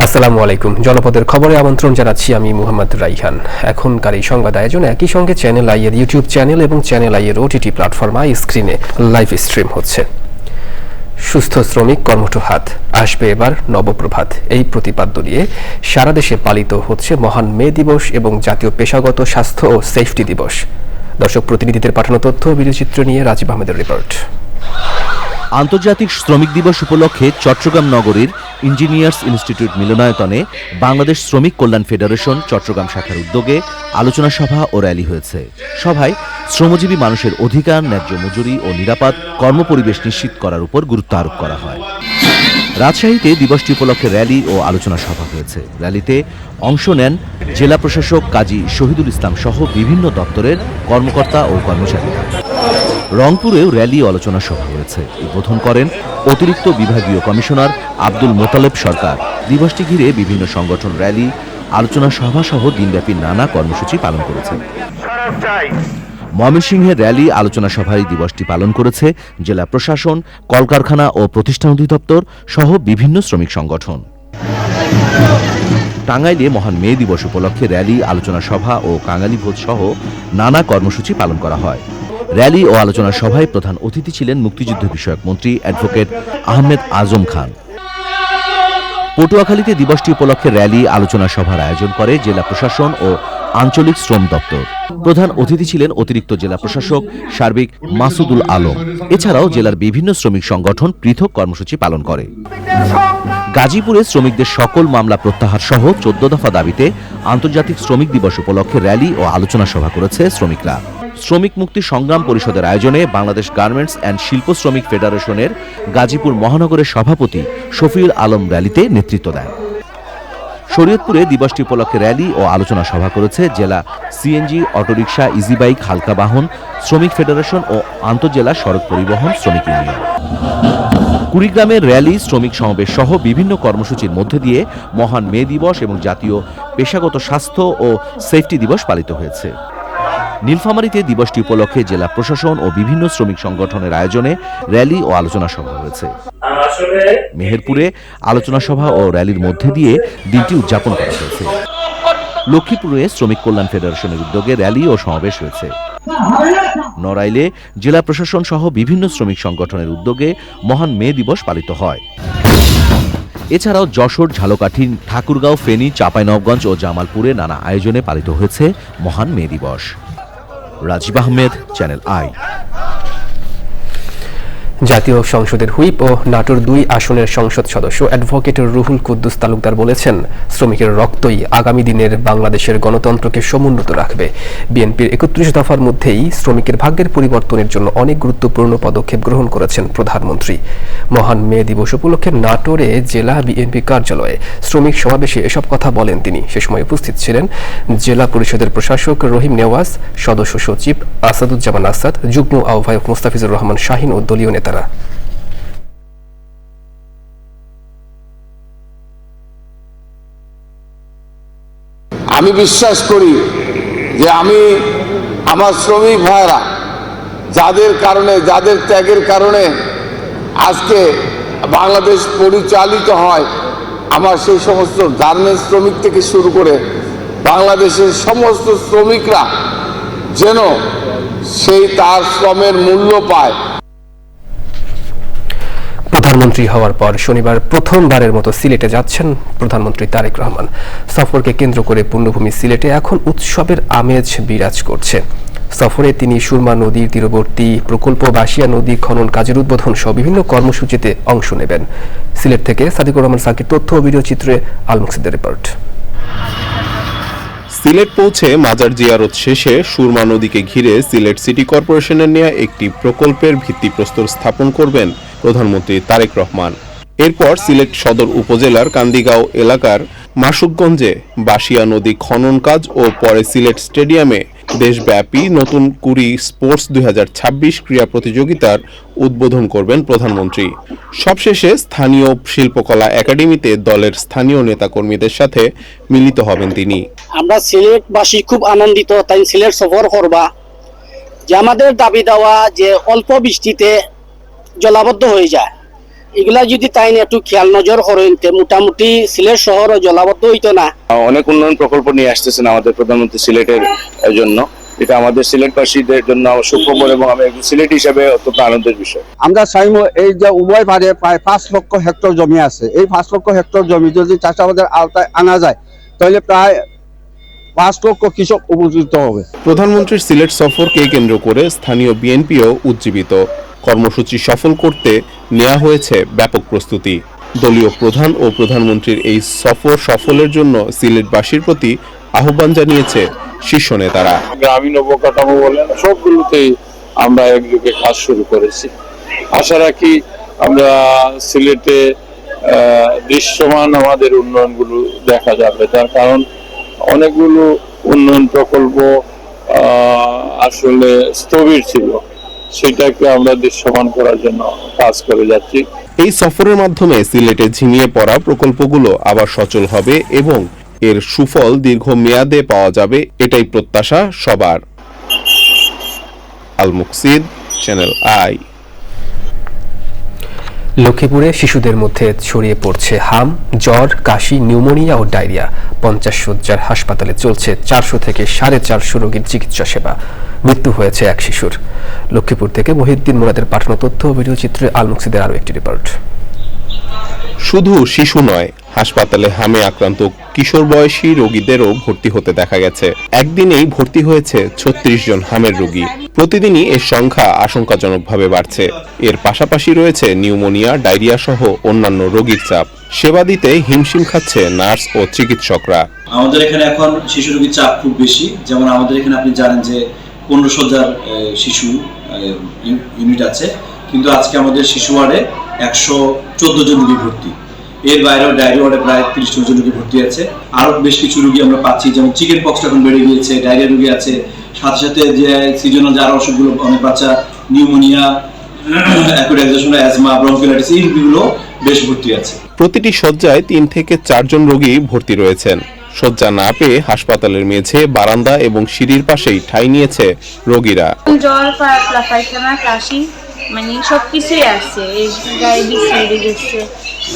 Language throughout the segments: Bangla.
আসসালামু আলাইকুম। জনপদের খবরে আমন্ত্রণ জানাচ্ছি আমি মোহাম্মদ রাইহান। এখনকার এই সংবাদ আয়োজন একই সঙ্গে চ্যানেল আই এর ইউটিউব চ্যানেল এবং চ্যানেল আই এর ওটিটি প্ল্যাটফর্ম আই স্ক্রিনে লাইভ স্ট্রিম হচ্ছে। সুস্থ শ্রমিক কর্মঠ হাত, আসবে এবার নবপ্রভাত, এই প্রতিপাদ্য নিয়ে সারা দেশে পালিত হচ্ছে মহান মে দিবস এবং জাতীয় পেশাগত স্বাস্থ্য ও সেফটি দিবস। দর্শক প্রতিনিধিদের পাঠানো তথ্য ও ভিডিওচিত্র নিয়ে রাজীব আহমেদের রিপোর্ট। আন্তর্জাতিক শ্রমিক দিবস উপলক্ষে চট্টগ্রাম নগরীর ইঞ্জিনিয়ার্স ইনস্টিটিউট মিলনায়তনে বাংলাদেশ শ্রমিক কল্যাণ ফেডারেশন চট্টগ্রাম শাখার উদ্যোগে আলোচনা সভা ও র্যালি হয়েছে। সভায় শ্রমজীবী মানুষের অধিকার, ন্যায্য মজুরি ও নিরাপদ কর্মপরিবেশ নিশ্চিত করার উপর গুরুত্ব আরোপ করা হয়। রাজশাহীতে দিবসটি উপলক্ষে র্যালি ও আলোচনা সভা হয়েছে। র্যালিতে অংশ নেন জেলা প্রশাসক কাজী শহীদুল ইসলাম সহ বিভিন্ন দপ্তরের কর্মকর্তা ও কর্মচারীরা। রংপুরেও র্যালি ও আলোচনা সভা হয়েছে। উদ্বোধন করেন অতিরিক্ত বিভাগীয় কমিশনার আব্দুল মোতালেব সরকার। দিবসটি ঘিরে বিভিন্ন সংগঠন র্যালি, আলোচনা সভা সহ দিনব্যাপী নানা কর্মসূচি পালন করেছে। ময়মনসিংহের র্যালি, আলোচনা সভায় দিবসটি পালন করেছে জেলা প্রশাসন, কলকারখানা ও প্রতিষ্ঠান অধিদপ্তর সহ বিভিন্ন শ্রমিক সংগঠন। টাঙ্গাইলে মহান মে দিবস উপলক্ষে র্যালি, আলোচনা সভা ও কাঙালি ভোজ সহ নানা কর্মসূচি পালন করা হয়। র্যালি ও আলোচনা সভায় প্রধান অতিথি ছিলেন মুক্তিযুদ্ধ বিষয়ক মন্ত্রী অ্যাডভোকেট আহমেদ আজম খান। পটুয়াখালীতে দিবসটি উপলক্ষে র্যালি, আলোচনা সভার আয়োজন করে জেলা প্রশাসন ও আঞ্চলিক শ্রম দপ্তর। প্রধান অতিথি ছিলেন অতিরিক্ত জেলা প্রশাসক সার্বিক মাসুদুল আলম। এছাড়াও জেলার বিভিন্ন শ্রমিক সংগঠন পৃথক কর্মসূচি পালন করে। গাজীপুরে শ্রমিকদের সকল মামলা প্রত্যাহার সহ 14 দফা দাবিতে আন্তর্জাতিক শ্রমিক দিবস উপলক্ষে র্যালি ও আলোচনা সভা করেছে শ্রমিকরা। শ্রমিক মুক্তি সংগ্রাম পরিষদের আয়োজনে বাংলাদেশ গার্মেন্টস অ্যান্ড শিল্প শ্রমিক ফেডারেশনের গাজীপুর মহানগরের সভাপতি শফিউল আলম র্যালিতে নেতৃত্ব দেন। শরীয়তপুরে দিবসটি উপলক্ষে র্যালি ও আলোচনা সভা করেছে জেলা সিএনজি, অটোরিকশা, ইজিবাইক, হালকা বাহন শ্রমিক ফেডারেশন ও আন্তঃজেলা সড়ক পরিবহন শ্রমিক ইউনিয়ন। কুড়িগ্রামের র্যালি, শ্রমিক সমাবেশ সহ বিভিন্ন কর্মসূচির মধ্যে দিয়ে মহান মে দিবস এবং জাতীয় পেশাগত স্বাস্থ্য ও সেফটি দিবস পালিত হয়েছে। নীলফামারীতে দিবসটি উপলক্ষে জেলা প্রশাসন ও বিভিন্ন শ্রমিক সংগঠনের আয়োজনে র্যালি ও আলোচনা সভা হয়েছে। মেহেরপুরে আলোচনা সভা ও র্যালির মধ্যে দিয়ে দিনটি উদযাপন করা হয়েছে। লক্ষ্মীপুরে শ্রমিক কল্যাণ ফেডারেশনের উদ্যোগে র্যালি ও সমাবেশ হয়েছে। নড়াইলে জেলা প্রশাসন সহ বিভিন্ন শ্রমিক সংগঠনের উদ্যোগে মহান মে দিবস পালিত হয়। এছাড়াও যশোর, ঝালকাঠি, ঠাকুরগাঁও, ফেনী, চাঁপাইনবাবগঞ্জ ও জামালপুরে নানা আয়োজনে পালিত হয়েছে মহান মে দিবস। Rajib Ahmed, channel I. জাতীয় সংসদের হুইপ ও নাটোর 2 আসনের সংসদ সদস্য অ্যাডভোকেট রুহুল কুদ্দুস তালুকদার বলেছেন, শ্রমিকের রক্তই আগামী দিনের বাংলাদেশের গণতন্ত্রকে সমুন্নত রাখবে। বিএনপির 31 দফার মধ্যেই শ্রমিকের ভাগ্যের পরিবর্তনের জন্য অনেক গুরুত্বপূর্ণ পদক্ষেপ গ্রহণ করেছেন প্রধানমন্ত্রী। মহান মে দিবস উপলক্ষে নাটোরে জেলা বিএনপি কার্যালয়ে শ্রমিক সমাবেশে এসব কথা বলেন তিনি। সে সময় উপস্থিত ছিলেন জেলা পরিষদের প্রশাসক রহিম নেওয়াজ, সদস্য সচিব আসাদুজ্জামান আসাদ, যুগ্ম আহ্বায়ক মুস্তাফিজুর রহমান শাহিন ও দলীয় নেতারা। আমি বিশ্বাস করি যে আমার শ্রমিক ভাইরা যাদের কারণে, যাদের ত্যাগের কারণে আজকে বাংলাদেশ পরিচালিত হয়, আমার সেই সমস্ত গার্মেন্টস শ্রমিক থেকে শুরু করে বাংলাদেশের সমস্ত শ্রমিকরা যেন তার শ্রমের মূল্য পায়। প্রধানমন্ত্রী হওয়ার পর শনিবার প্রথমবারের মতো সিলেটে যাচ্ছেন প্রধানমন্ত্রী তারেক রহমান। সফরকে কেন্দ্র করে পূর্ণভূমি সিলেটে এখন উৎসবের আমেজ বিরাজ করছে। সফরে তিনি সুরমা নদীর তীরবর্তী প্রকল্প, বাসিয়া নদী খনন কাজের উদ্বোধন সহ বিভিন্ন কর্মসূচিতে অংশ নেবেন। সিলেট থেকে সাদিকুর রহমান সাকির তথ্য ও ভিডিও চিত্রে আলমুকসিদের রিপোর্ট। সিলেট পৌঁছে মাজার জিয়ারত শেষে সুরমা নদীকে ঘিরে সিলেট সিটি কর্পোরেশনের নেওয়া একটি প্রকল্পের ভিত্তিপ্রস্তর স্থাপন করবেন প্রধানমন্ত্রী তারেক রহমান। এরপর সিলেট সদর উপজেলার কান্দিগাঁও এলাকার মাসুকগঞ্জে বাসিয়া নদী খনন কাজ ও পরে সিলেট স্টেডিয়ামে দেশব্যাপী নতুন কুড়ি স্পোর্টস 2026 ক্রীড়া প্রতিযোগিতার উদ্বোধন করবেন প্রধানমন্ত্রী। সবশেষে স্থানীয় শিল্পকলা একাডেমিতে দলের স্থানীয় নেতাকর্মীদের সাথে মিলিত হবেন তিনি। আমরা সিলেটবাসী খুব আনন্দিত, তাই সিলেট সফর করবা যে আমাদের দাবি দেওয়া যে অল্প বৃষ্টিতে জলাবদ্ধ হয়ে যায়, এগুলা যদি তাই না একটু খেয়াল নজর করেন তে মোটামুটি সিলেট শহর জলাবদ্ধ হইতো না। অনেক উন্নয়ন প্রকল্প নিয়ে আসতেছেন আমাদের প্রধানমন্ত্রী সিলেটের জন্য, এটা আমাদের সিলেটবাসীদের জন্য সুখবর এবং আমি একজন সিলেট হিসাবে অত্যন্ত আনন্দের বিষয়। আমরা চাইবো এই যে উভয় পারে প্রায় 5 লক্ষ হেক্টর জমি আছে, এই 5 লক্ষ হেক্টর জমি যদি চাষাবাদের আওতায় আনা যায় তাহলে প্রায় 5 লক্ষ কৃষক উপকৃত হবে। প্রধানমন্ত্রীর সিলেট সফরকে কেন্দ্র করে স্থানীয় বিএনপিও উজ্জীবিত। কর্মসূচি সফল করতে নেওয়া হয়েছে ব্যাপক প্রস্তুতি। দলীয় প্রধান ও প্রধানমন্ত্রীর এই সফর সফলের জন্য সিলেটবাসীর প্রতি আহ্বান জানিয়েছে শীর্ষ নেতারা। গ্রামীণ অবকাঠামো বলেন সবগুলোতেই আমরা একযোগে কাজ শুরু করেছি। আশা রাখি আমরা সিলেটে দৃশ্যমান আমাদের উন্নয়নগুলো দেখা যাবে, তার কারণ অনেকগুলো উন্নয়ন প্রকল্প আসলে স্থবির ছিল, সেটাকে আমরা দৃশ্যমান করার জন্য কাজ করে যাচ্ছি। এই সফরের মাধ্যমে সিলেটে ঝিমিয়ে পড়া প্রকল্পগুলো আবার সচল হবে এবং এর সুফল দীর্ঘমেয়াদে পাওয়া যাবে, এটাই প্রত্যাশা সবার। আল মুকসিদ, চ্যানেল আই। লক্ষ্মীপুরে শিশুদের মধ্যে ছড়িয়ে পড়ছে হাম, জ্বর, কাশি, নিউমোনিয়া ও ডায়রিয়া। 50 শয্যার হাসপাতালে চলছে 400 থেকে 450 রোগীর চিকিৎসা সেবা। মৃত্যু হয়েছে এক শিশুর। লক্ষ্মীপুর থেকে মহিউদ্দিন মুরাদের পাঠানো তথ্য ও ভিডিও চিত্রে আল মুকসিদের আরও একটি রিপোর্ট। শুধু শিশু নয়, হাসপাতালে হামে আক্রান্ত কিশোর বয়সী রোগীদেরও ভর্তি হতে দেখা গেছে। একদিনেই ভর্তি হয়েছে 36 জন হামের রোগী। প্রতিদিনই এর সংখ্যা আশঙ্কাজনকভাবে বাড়ছে। এর পাশাপাশি রয়েছে নিউমোনিয়া, ডায়রিয়া সহ অন্যান্য রোগীর চাপ। সেবা দিতে হিমশিম খাচ্ছে নার্স ও চিকিৎসকরা। আমাদের এখানে এখন শিশু রোগীর চাপ খুব বেশি। যেমন আমাদের এখানে আপনি জানেন যে 15 শয্যার শিশু ইউনিট আছে, কিন্তু আজকে আমাদের শিশু ওয়ার্ডে 114 জন রোগী ভর্তি। এর বাইরেও ডায়রিয়া ওয়ার্ডে প্রায় 30 জন রোগী ভর্তি আছে। আরো বেশ কিছু রোগী আমরা পাচ্ছি, যেমন চিকেন পক্সটা এখন বেড়ে গিয়েছে, ডায়রিয়া রোগী আছে, সাথে সাথে যে সিজনাল যারা অসুখগুলো অনেক বাচ্চা নিউমোনিয়া, অ্যাকুডাইজেশন, অ্যাজমা, ব্রঙ্কিওলাইটিস এই রোগীগুলো বেশ ভর্তি আছে। প্রতিটি শয্যায় 3 থেকে 4 জন রোগী ভর্তি রয়েছেন। শয্যা না পেয়ে হাসপাতালের মেঝে, বারান্দা এবং সিঁড়ির পাশেই ঠাঁই নিয়েছে রোগীরা। জ্বর, পায়খানা, কাশি, মানে সবকিছুই আসছে, এই গায়ে বিছিয়ে গেছে,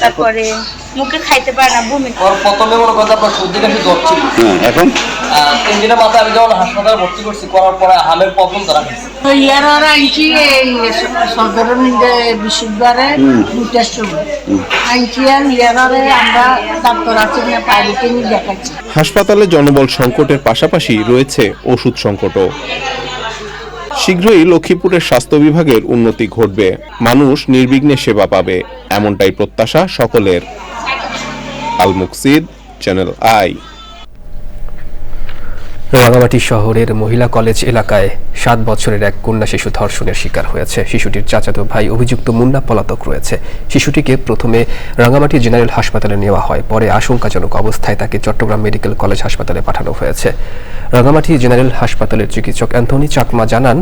তারপরে মুখে খাইতে পারে না, বমি। প্রথমে মনে করেন আপনার সর্দি কাশি জ্বর ছিল, এখন 3 দিনের মাথায় আমি যখন হাসপাতালে ভর্তি করছি, করার পরে হামের প্রবলেম ধরা গেছে। ইয়ারা আনছি এই সদরের বিশুদ্ধবারে দুটার সময় আনছি, আর ইয়ারে আমরা ডাক্তার আছে না প্রাইভেটে নিয়ে দেখাচ্ছি। হাসপাতালে জনবল সংকটের পাশাপাশি রয়েছে ওষুধ সংকটও। শীঘ্রই লক্ষ্মীপুরের স্বাস্থ্য বিভাগের উন্নতি ঘটবে, মানুষ নির্বিঘ্নে সেবা পাবে, এমনটাই প্রত্যাশা সকলের। আল মুকসিদ, চ্যানেল আই। রাঙামাটি শহরের মহিলা কলেজ এলাকায় 7 বছরের এক কন্যা শিশু ধর্ষণের শিকার হয়েছে। শিশুটির চাচাতো ভাই অভিযুক্ত মুন্না পলাতক রয়েছে। শিশুটিকে প্রথমে রাঙামাটি জেনারেল হাসপাতালে নেওয়া হয়, পরে আশঙ্কাজনক অবস্থায় তাকে চট্টগ্রাম মেডিকেল কলেজ হাসপাতালে পাঠানো হয়েছে। রাঙামাটি জেনারেল হাসপাতালের চিকিৎসক অ্যান্থনি চাকমা জানান,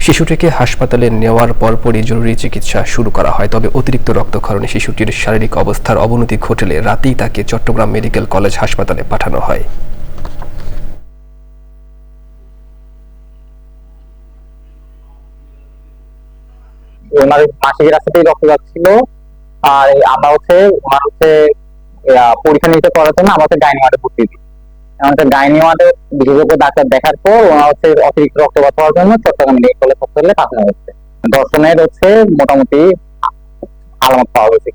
শিশুটিকে হাসপাতালে নেওয়ার পরপরই জরুরি চিকিৎসা শুরু করা হয়। তবে অতিরিক্ত রক্তক্ষরণে শিশুটির শারীরিক অবস্থার অবনতি ঘটলে রাতেই তাকে চট্টগ্রাম মেডিকেল কলেজ হাসপাতালে পাঠানো হয়। ওনার মাসিক রাস্তাতেই রক্ত যাচ্ছিল, আর আমরা ওনার পরীক্ষা নিতে করার জন্য আমরা গাইনি ওয়ার্ডে ভর্তি দিই। আমাদের গাইনি ওয়ার্ডে বিশেষজ্ঞ ডাক্তার দেখার পর ওনার অতিরিক্ত রক্তপাত হওয়ার জন্য চট্টগ্রাম মেডিকেল কলেজ হাসপাতালে পাঠানো হচ্ছে। দর্শনের মোটামুটি আলামত পাওয়া গেছে।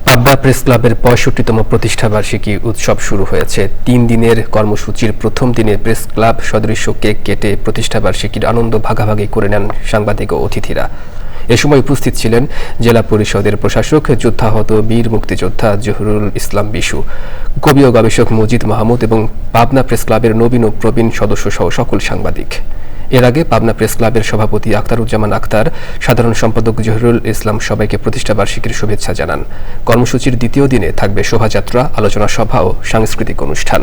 পাবনা প্রেস ক্লাবের 65তম প্রতিষ্ঠাবার্ষিকী উৎসব শুরু হয়েছে। 3 দিনের কর্মসূচির প্রথম দিনে প্রেস ক্লাব সদৃশ্য কেক কেটে প্রতিষ্ঠাবার্ষিকীর আনন্দ ভাগাভাগি করে নেন সাংবাদিক ও অতিথিরা। এ সময় উপস্থিত ছিলেন জেলা পরিষদের প্রশাসক, যুদ্ধাহত বীর মুক্তিযোদ্ধা জহুরুল ইসলাম বিশু, কবি ও গবেষক মজিদ মাহমুদ এবং পাবনা প্রেস ক্লাবের নবীন ও প্রবীণ সদস্য সহ সকল সাংবাদিক। এর আগে পাবনা প্রেস ক্লাবের সভাপতি আখতারুজ্জামান আখতার, সাধারণ সম্পাদক জহুরুল ইসলাম সবাইকে প্রতিষ্ঠাবার্ষিকীর শুভেচ্ছা জানান। কর্মসূচির দ্বিতীয় দিনে থাকবে শোভাযাত্রা, আলোচনা সভা ও সাংস্কৃতিক অনুষ্ঠান।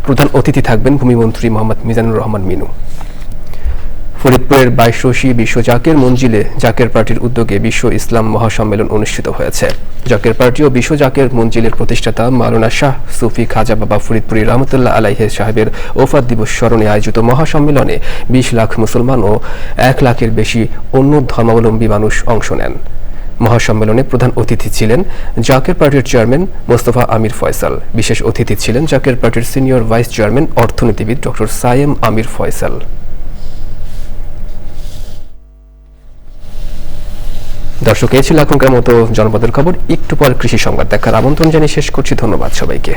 প্রধান অতিথি থাকবেন ভূমিমন্ত্রী মোহাম্মদ মিজানুর রহমান মিনু। ফরিদপুরের 22 বিশ্ব জাকের মঞ্জিলে জাকের পার্টির উদ্যোগে বিশ্ব ইসলাম মহাসম্মেলন অনুষ্ঠিত হয়েছে। জাকের পার্টি ও বিশ্ব জাকের মঞ্জিলের প্রতিষ্ঠাতা মাওলানা শাহ সুফি খাজা বাবা ফরিদপুরি রহমতুল্লাহ আলাইহি সাহেবের ওফাত দিবস স্মরণে আয়োজিত মহাসম্মেলনে 20 লাখ মুসলমান ও 1 লাখের বেশি অন্য ধর্মাবলম্বী মানুষ অংশ নেন। মহাসম্মেলনে প্রধান অতিথি ছিলেন জাকের পার্টির চেয়ারম্যান মোস্তফা আমির ফয়সাল। বিশেষ অতিথি ছিলেন জাকের পার্টির সিনিয়র ভাইস চেয়ারম্যান অর্থনীতিবিদ ডক্টর সায়েম আমির ফয়সাল। দর্শক, এই ছিল এখনকার মতো জনপদের খবর। একটু পর কৃষি সংবাদ দেখার আমন্ত্রণ জানিয়ে শেষ করছি। ধন্যবাদ সবাইকে।